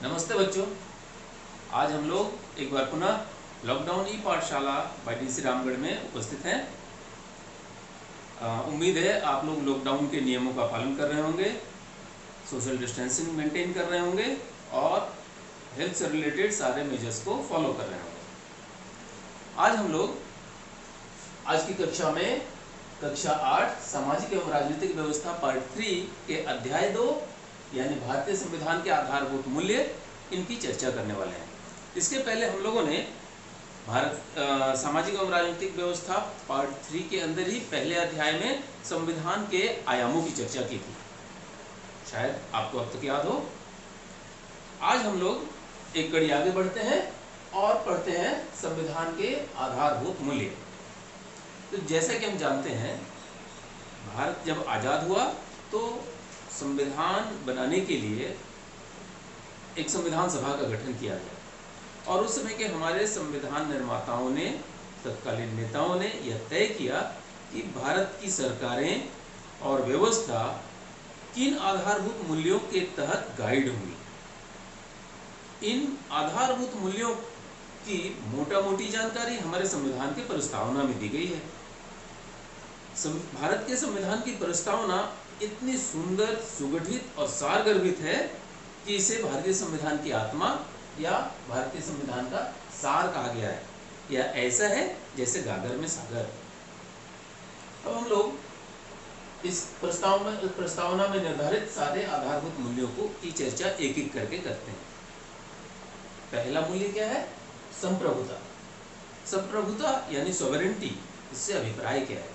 नमस्ते बच्चों। आज हम लोग एक बार पुनः लॉकडाउन ई पाठशाला बाय डीसी रामगढ़ में उपस्थित हैं। उम्मीद है आप लोग लॉकडाउन के नियमों का पालन कर रहे होंगे, सोशल डिस्टेंसिंग मेंटेन कर रहे होंगे और हेल्थ से रिलेटेड सारे मेजर्स को फॉलो कर रहे होंगे। आज हम लोग आज की कक्षा में कक्षा 8 सामाजिक एवं राजनीतिक व्यवस्था पार्ट 3 के अध्याय 2 यानी भारतीय संविधान के आधारभूत मूल्य, इनकी चर्चा करने वाले हैं। इसके पहले हम लोगों ने सामाजिक एवं राजनीतिक व्यवस्था पार्ट 3 के अंदर ही पहले अध्याय में संविधान के आयामों की चर्चा की थी, शायद आपको अब तक याद हो। आज हम लोग एक कड़ी आगे बढ़ते हैं और पढ़ते हैं संविधान के आधारभूत मूल्य। तो जैसा कि हम जानते हैं, भारत जब आजाद हुआ तो संविधान बनाने के लिए एक संविधान सभा का गठन किया गया और उस समय के हमारे संविधान निर्माताओं ने, तत्कालीन नेताओं ने यह तय किया कि भारत की सरकारें और व्यवस्था किन आधारभूत मूल्यों के तहत गाइड हुई। इन आधारभूत मूल्यों की मोटा-मोटी जानकारी हमारे संविधान के प्रस्तावना में दी गई है। भारत के संविधान की प्रस्तावना इतनी सुंदर, सुगठित और सारगर्भित है कि इसे भारतीय संविधान की आत्मा या भारतीय संविधान का सार कहा गया है। यह ऐसा है जैसे गागर में सागर। अब हम लोग इस प्रस्तावना में निर्धारित सारे आधारभूत मूल्यों की चर्चा एक एक करके करते हैं। पहला मूल्य क्या है? संप्रभुता। संप्रभुता यानी सॉवरेनिटी, इससे अभिप्राय क्या है?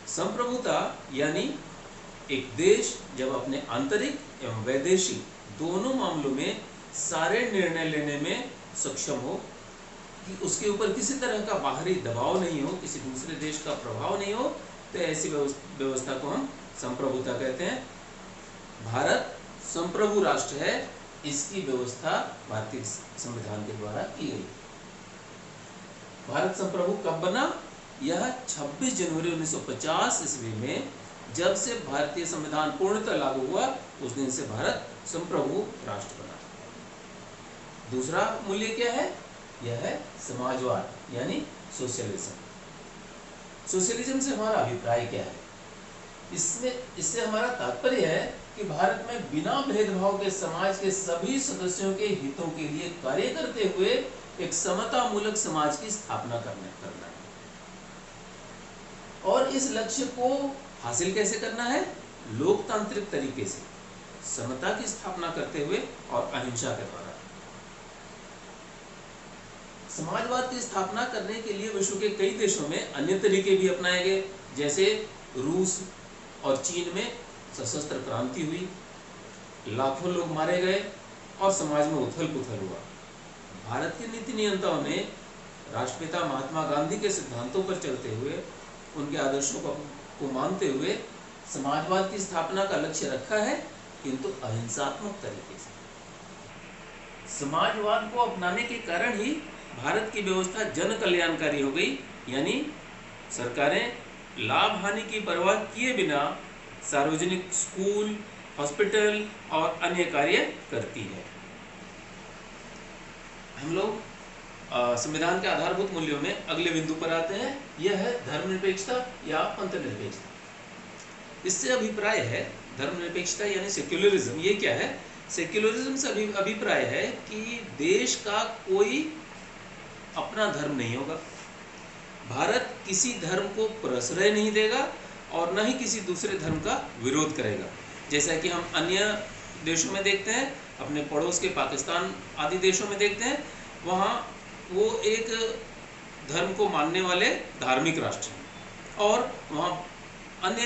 संप्रभुता यानी एक देश जब अपने आंतरिक एवं वैदेशिक दोनों मामलों में सारे निर्णय लेने में सक्षम हो, कि उसके ऊपर किसी तरह का बाहरी दबाव नहीं हो, किसी दूसरे देश का प्रभाव नहीं हो, तो ऐसी व्यवस्था को हम संप्रभुता कहते हैं। भारत संप्रभु राष्ट्र है, इसकी व्यवस्था भारतीय संविधान के द्वारा की गई। भारत संप्रभु कब बना? यह 26 जनवरी 1950 ईस्वी में जब से भारतीय संविधान पूर्णतः लागू हुआ, उस दिन से भारत संप्रभु राष्ट्र बना। दूसरा मूल्य क्या है? यह है समाजवाद यानी सोशलिज्म। सोशलिज्म से हमारा अभिप्राय क्या है? इससे हमारा तात्पर्य है कि भारत में बिना भेदभाव के समाज के सभी सदस्यों के हितों के लिए कार्य करते हुए एक समता मूलक समाज की स्थापना करना है। और इस लक्ष्य को हासिल कैसे करना है? लोकतांत्रिक तरीके से, समता की स्थापना करते हुए और अहिंसा के द्वारा। समाजवाद की स्थापना करने के लिए विश्व के कई देशों में अन्य तरीके भी अपनाए गए, जैसे रूस और चीन में सशस्त्र क्रांति हुई, लाखों लोग मारे गए और समाज में उथल पुथल हुआ। भारत के नीति नियंताओं ने राष्ट्रपिता महात्मा गांधी के सिद्धांतों पर चलते हुए, उनके आदर्शों को मानते हुए समाजवाद की स्थापना का लक्ष्य रखा है, किंतु अहिंसात्मक तरीके से। समाजवाद को अपनाने के कारण ही भारत की व्यवस्था जन कल्याणकारी हो गई, यानी सरकारें लाभ हानि की परवाह किए बिना सार्वजनिक स्कूल, हॉस्पिटल और अन्य कार्य करती है। हम लोग संविधान के आधारभूत मूल्यों में अगले बिंदु पर आते हैं। यह है धर्मनिरपेक्षता या पंथनिरपेक्षता। इससे अभिप्राय है धर्मनिरपेक्षता यानी सेक्युलरिज्म। ये क्या है? सेक्युलरिज्म से अभिप्राय है कि देश का कोई अपना धर्म नहीं होगा, भारत किसी धर्म को प्रश्रय नहीं देगा और न ही किसी दूसरे धर्म का विरोध करेगा। जैसा कि हम अन्य देशों में देखते हैं, अपने पड़ोस के पाकिस्तान आदि देशों में देखते हैं, वहाँ वो एक धर्म को मानने वाले धार्मिक राष्ट्र हैं और वहाँ अन्य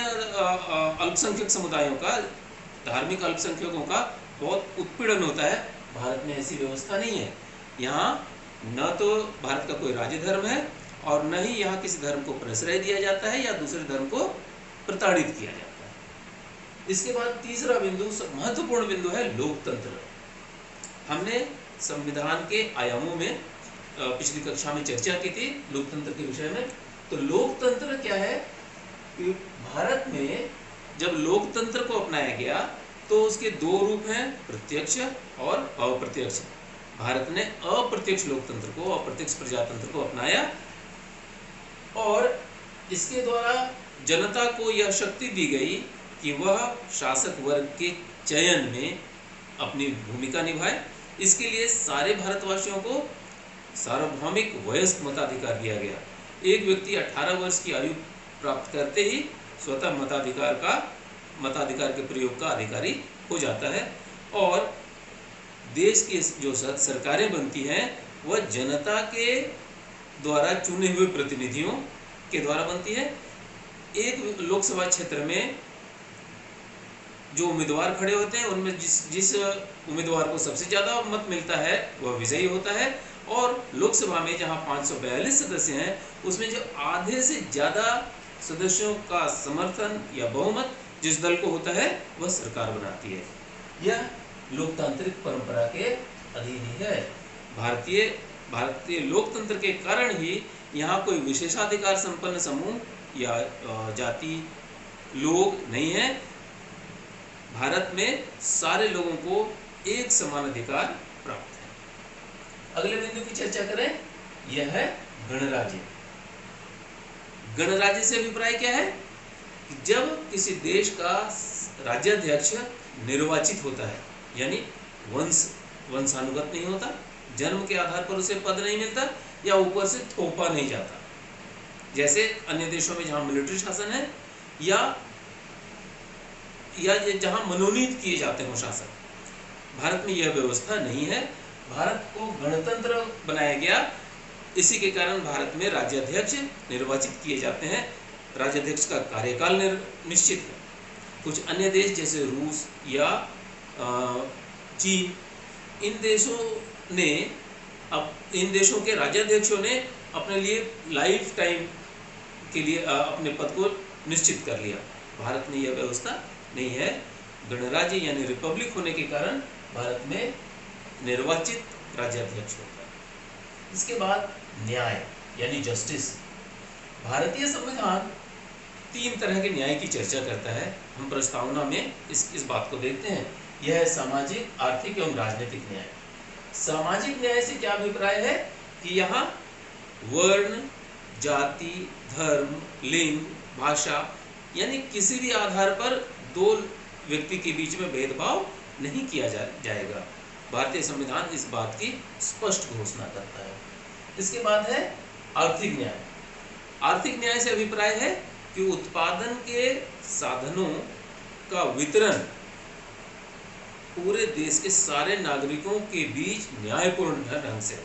अल्पसंख्यक समुदायों का, धार्मिक अल्पसंख्यकों का बहुत उत्पीड़न होता है। भारत में ऐसी व्यवस्था नहीं है। यहाँ न तो भारत का कोई राज्य धर्म है और न ही यहाँ किसी धर्म को प्रश्रय दिया जाता है या दूसरे धर्म को प्रताड़ित किया जाता है। इसके बाद तीसरा बिंदु, महत्वपूर्ण बिंदु है लोकतंत्र। हमने संविधान के आयामों में पिछली कक्षा में चर्चा की थी लोकतंत्र के विषय में। तो लोकतंत्र क्या है कि भारत में जब लोकतंत्र को अपनाया गया तो उसके दो रूप हैं, प्रत्यक्ष और अप्रत्यक्ष। भारत ने अप्रत्यक्ष लोकतंत्र को, अप्रत्यक्ष प्रजातंत्र को अपनाया और इसके द्वारा जनता को यह शक्ति दी गई कि वह शासक वर्ग के चयन में अपनी भूमिका निभाए। इसके लिए सारे भारतवासियों को सार्वभौमिक वयस्क मताधिकार दिया गया। एक व्यक्ति 18 वर्ष की आयु प्राप्त करते ही स्वतः मताधिकार के प्रयोग का अधिकारी हो जाता है और देश की जो सरकारें बनती हैं वह जनता के द्वारा चुने हुए प्रतिनिधियों के द्वारा बनती है। एक लोकसभा क्षेत्र में जो उम्मीदवार खड़े होते हैं उनमें जिस उम्मीदवार को सबसे ज़्यादा मत मिलता है वह विजयी होता है और लोकसभा में जहां 542 सदस्य हैं उसमें जो आधे से ज़्यादा सदस्यों का समर्थन या बहुमत जिस दल को होता है वह सरकार बनाती है। यह लोकतांत्रिक परंपरा के अधीन ही है। भारतीय लोकतंत्र के कारण ही यहाँ कोई विशेषाधिकार संपन्न समूह या जाति लोग नहीं है। भारत में सारे लोगों को एक समान अधिकार प्राप्त है। अगले बिंदु की चर्चा करें, यह है गणराज्य। गणराज्य से अभिप्राय क्या है कि जब किसी देश का राज्याध्यक्ष निर्वाचित होता है, यानी वंशानुगत नहीं होता, जन्म के आधार पर उसे पद नहीं मिलता या ऊपर से थोपा नहीं जाता, जैसे अन्य देशों में जहां मिलिट्री शासन है या जहां मनोनीत किए जाते हैं शासक। भारत में यह व्यवस्था नहीं है। भारत को गणतंत्र बनाया गया, इसी के कारण भारत में राज्याध्यक्ष निर्वाचित किए जाते हैं। राज्याध्यक्ष का कार्यकाल निश्चित है। कुछ अन्य देश जैसे रूस या चीन, इन देशों के राज्याध्यक्षों ने अपने लिए लाइफ टाइम के लिए अपने पद को निश्चित कर लिया। भारत में यह व्यवस्था नहीं है। गणराज्य यानी रिपब्लिक होने के कारण भारत में निर्वाचित राज्याध्यक्ष होता है। इसके बाद न्याय यानी जस्टिस। भारतीय संविधान 3 तरह के न्याय की चर्चा करता है। हम प्रस्तावना में इस बात को देखते हैं। यह है सामाजिक, आर्थिक एवं राजनीतिक न्याय। सामाजिक न्याय से क्या अभिप्राय है कि यहाँ वर्ण, जाति, धर्म, लिंग, भाषा यानी किसी भी आधार पर दो व्यक्ति के बीच में भेदभाव नहीं किया जाएगा। भारतीय संविधान इस बात की स्पष्ट घोषणा करता है। इसके बाद है आर्थिक न्याय। आर्थिक न्याय से अभिप्राय है कि उत्पादन के साधनों का वितरण पूरे देश के सारे नागरिकों के बीच न्यायपूर्ण ढंग से।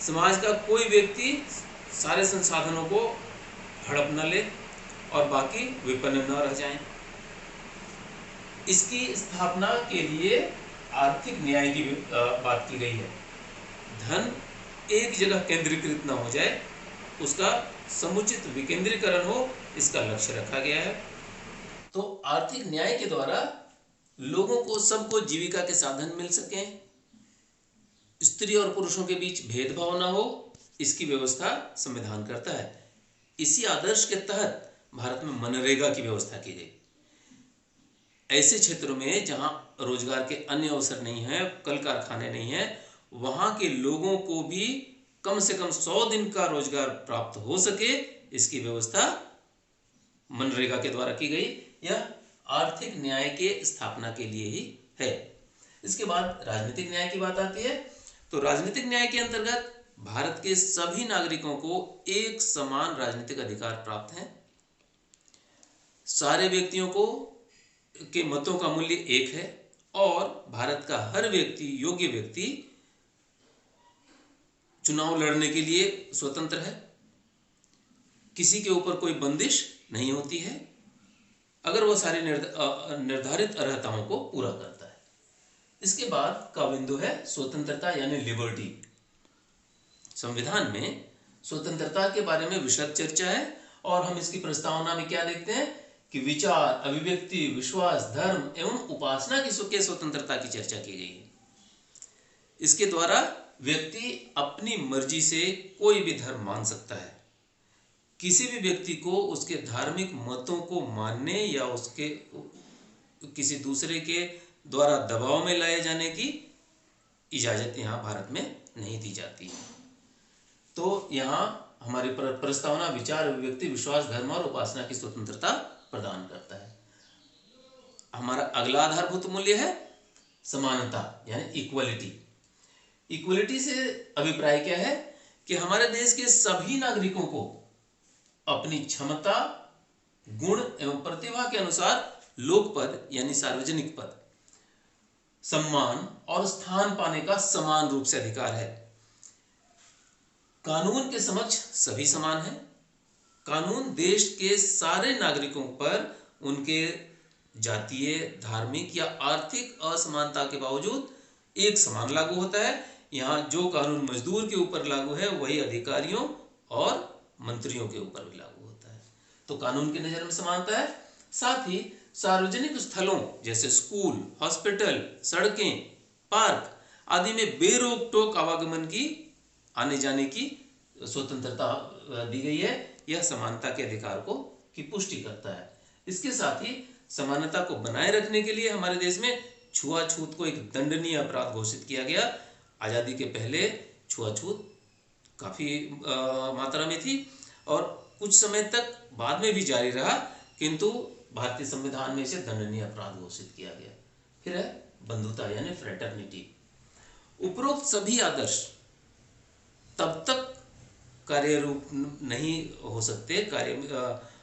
समाज का कोई व्यक्ति सारे संसाधनों को हड़प न ले और बाकी विपन्न न रह जाएं। इसकी स्थापना के लिए आर्थिक न्याय की बात की गई है। धन एक जगह केंद्रीकृत न हो जाए, उसका समुचित विकेंद्रीकरण हो, इसका लक्ष्य रखा गया है। तो आर्थिक न्याय के द्वारा लोगों को, सबको जीविका के साधन मिल सकें, स्त्री और पुरुषों के बीच भेदभाव ना हो, इसकी व्यवस्था संविधान करता है। इसी आदर्श के तहत भारत में मनरेगा की व्यवस्था की गई। ऐसे क्षेत्रों में जहां रोजगार के अन्य अवसर नहीं है, कल कारखाने नहीं है, वहां के लोगों को भी कम से कम 100 दिन का रोजगार प्राप्त हो सके, इसकी व्यवस्था मनरेगा के द्वारा की गई। यह आर्थिक न्याय के स्थापना के लिए ही है। इसके बाद राजनीतिक न्याय की बात आती है। तो राजनीतिक न्याय के अंतर्गत भारत के सभी नागरिकों को एक समान राजनीतिक अधिकार प्राप्त है। सारे व्यक्तियों को के मतों का मूल्य एक है और भारत का हर व्यक्ति, योग्य व्यक्ति, चुनाव लड़ने के लिए स्वतंत्र है। किसी के ऊपर कोई बंदिश नहीं होती है अगर वो सारी निर्धारित अर्हताओं को पूरा करता है। इसके बाद का बिंदु है स्वतंत्रता यानी लिबर्टी। संविधान में स्वतंत्रता के बारे में विशद चर्चा है और हम इसकी प्रस्तावना में क्या देखते हैं कि विचार, अभिव्यक्ति, विश्वास, धर्म एवं उपासना की स्वतंत्रता की चर्चा की गई है। इसके द्वारा व्यक्ति अपनी मर्जी से कोई भी धर्म मान सकता है। किसी भी व्यक्ति को उसके धार्मिक मतों को मानने या किसी दूसरे के द्वारा दबाव में लाए जाने की इजाज़त यहाँ भारत में नहीं दी जाती। तो यहाँ हमारी प्रस्तावना विचार, अभिव्यक्ति, विश्वास, धर्म और उपासना की स्वतंत्रता प्रदान करता है। हमारा अगला आधारभूत मूल्य है समानता यानी इक्वलिटी। इक्वलिटी से अभिप्राय क्या है कि हमारे देश के सभी नागरिकों को अपनी क्षमता, गुण एवं प्रतिभा के अनुसार लोक पद यानी सार्वजनिक पद, सम्मान और स्थान पाने का समान रूप से अधिकार है। कानून के समक्ष सभी समान हैं। कानून देश के सारे नागरिकों पर उनके जातीय, धार्मिक या आर्थिक असमानता के बावजूद एक समान लागू होता है। यहाँ जो कानून मजदूर के ऊपर लागू है वही अधिकारियों और मंत्रियों के ऊपर भी लागू होता है। तो कानून की नज़र में समानता है। साथ ही सार्वजनिक स्थलों जैसे स्कूल, हॉस्पिटल, सड़कें, पार्क आदि में बेरोक टोक आवागमन की, आने जाने की स्वतंत्रता दी गई है। यह समानता के अधिकार को की पुष्टि करता है। इसके साथ ही समानता को बनाए रखने के लिए हमारे देश में छुआछूत को एक दंडनीय अपराध घोषित किया गया। आज़ादी के पहले छुआछूत काफ़ी मात्रा में थी और कुछ समय तक बाद में भी जारी रहा, किंतु भारतीय संविधान में इसे दंडनीय अपराध घोषित किया गया। फिर है बंधुता यानी फ्रेटर्निटी। उपरोक्त सभी आदर्श तब तक कार्यरूप नहीं हो सकते,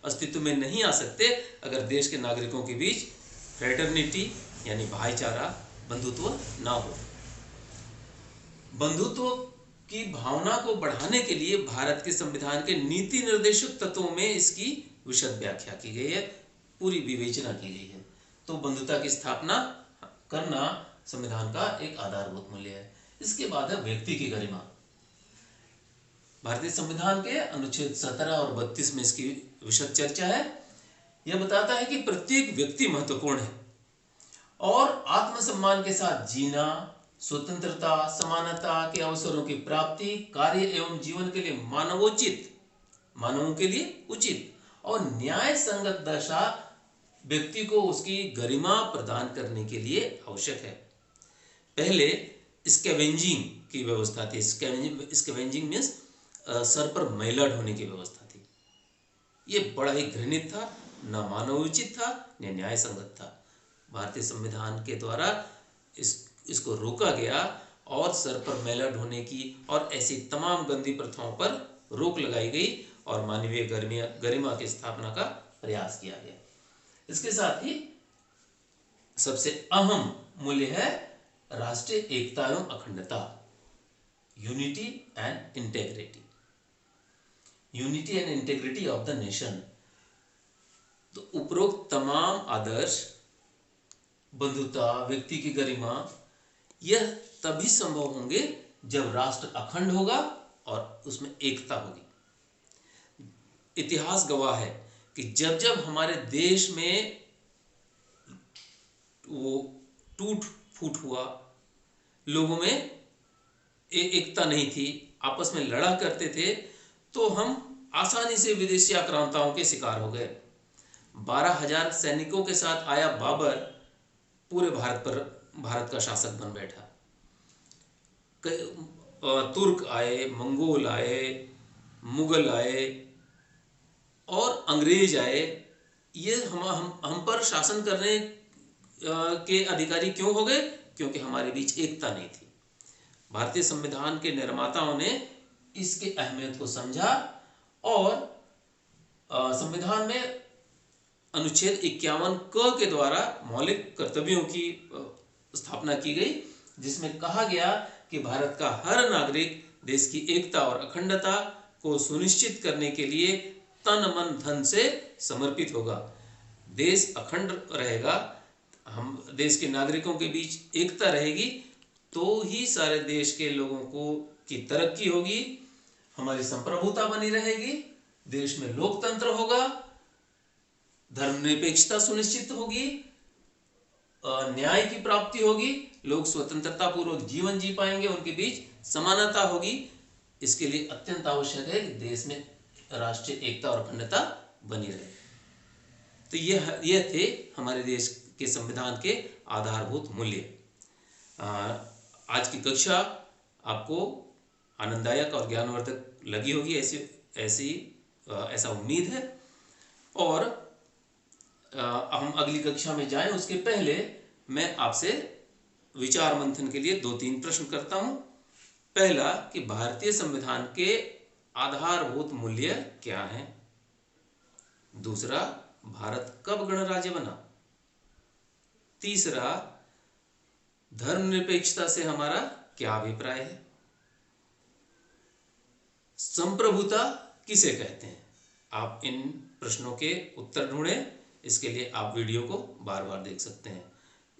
अस्तित्व में नहीं आ सकते अगर देश के नागरिकों के बीच फ्रेटर्निटी यानी भाईचारा, बंधुत्व ना हो। बंधुत्व की भावना को बढ़ाने के लिए भारत के संविधान के नीति निर्देशक तत्वों में इसकी विशद व्याख्या की गई है, पूरी विवेचना की गई है। तो बंधुता की स्थापना करना संविधान का एक आधारभूत मूल्य है। इसके बाद है व्यक्ति की गरिमा। भारतीय संविधान के अनुच्छेद 17 और 32 में इसकी विशद चर्चा है। यह बताता है कि प्रत्येक व्यक्ति महत्वपूर्ण है और आत्मसम्मान के साथ जीना, स्वतंत्रता, समानता के अवसरों की प्राप्ति, कार्य एवं जीवन के लिए मानवों के लिए उचित और न्याय संगत दशा व्यक्ति को उसकी गरिमा प्रदान करने के लिए आवश्यक है। पहले स्कैवेंजिंग की व्यवस्था थी। स्कैवेंजिंग मीन्स सर पर मैला ढोने की व्यवस्था थी। ये बड़ा ही घृणित था, न मानवोचित था, न न्याय संगत था। भारतीय संविधान के द्वारा इसको रोका गया और सर पर मैला ढोने की और ऐसी तमाम गंदी प्रथाओं पर रोक लगाई गई और मानवीय गरिमा की स्थापना का प्रयास किया गया। इसके साथ ही सबसे अहम मूल्य है राष्ट्रीय एकता एवं अखंडता, unity and integrity, unity and integrity of the nation. तो उपरोक्त तमाम आदर्श, बंधुता, व्यक्ति की गरिमा, यह तभी संभव होंगे जब राष्ट्र अखंड होगा और उसमें एकता होगी। इतिहास गवाह है कि जब जब हमारे देश में वो टूट फूट हुआ, लोगों में एकता नहीं थी, आपस में लड़ा करते थे, तो हम आसानी से विदेशी आक्रांताओं के शिकार हो गए। 12,000 सैनिकों के साथ आया बाबर पूरे भारत का शासक बन बैठा। तुर्क आए, मंगोल आए, मुगल आए और अंग्रेज आए। ये हम पर शासन करने के अधिकारी क्यों हो गए? क्योंकि हमारे बीच एकता नहीं थी। भारतीय संविधान के निर्माताओं ने इसके अहमियत को समझा और संविधान में अनुच्छेद 51 क के द्वारा मौलिक कर्तव्यों की स्थापना की गई, जिसमें कहा गया कि भारत का हर नागरिक देश की एकता और अखंडता को सुनिश्चित करने के लिए तन मन धन से समर्पित होगा। देश अखंड रहेगा, हम देश के नागरिकों के बीच एकता रहेगी, तो ही सारे देश के लोगों को की तरक्की होगी, हमारी संप्रभुता बनी रहेगी, देश में लोकतंत्र होगा, धर्मनिरपेक्षता सुनिश्चित होगी, न्याय की प्राप्ति होगी, लोग स्वतंत्रता पूर्वक जीवन जी पाएंगे, उनके बीच समानता होगी। इसके लिए अत्यंत आवश्यक है कि देश में राष्ट्रीय एकता और अखंडता बनी रहे। तो यह थे हमारे देश के संविधान के आधारभूत मूल्य। आज की कक्षा आपको आनंददायक और ज्ञानवर्धक लगी होगी, ऐसा उम्मीद है। और हम अगली कक्षा में जाएं उसके पहले मैं आपसे विचार मंथन के लिए 2-3 प्रश्न करता हूं। पहला कि भारतीय संविधान के आधारभूत मूल्य क्या हैं? दूसरा, भारत कब गणराज्य बना? तीसरा, धर्मनिरपेक्षता से हमारा क्या अभिप्राय है? संप्रभुता किसे कहते हैं? आप इन प्रश्नों के उत्तर ढूंढें। इसके लिए आप वीडियो को बार बार देख सकते हैं।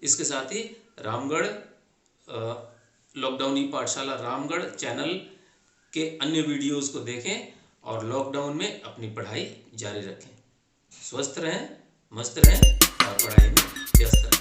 इसके साथ ही रामगढ़ लॉकडाउन ई पाठशाला रामगढ़ चैनल के अन्य वीडियोस को देखें और लॉकडाउन में अपनी पढ़ाई जारी रखें। स्वस्थ रहें, मस्त रहें और पढ़ाई में व्यस्त रहें।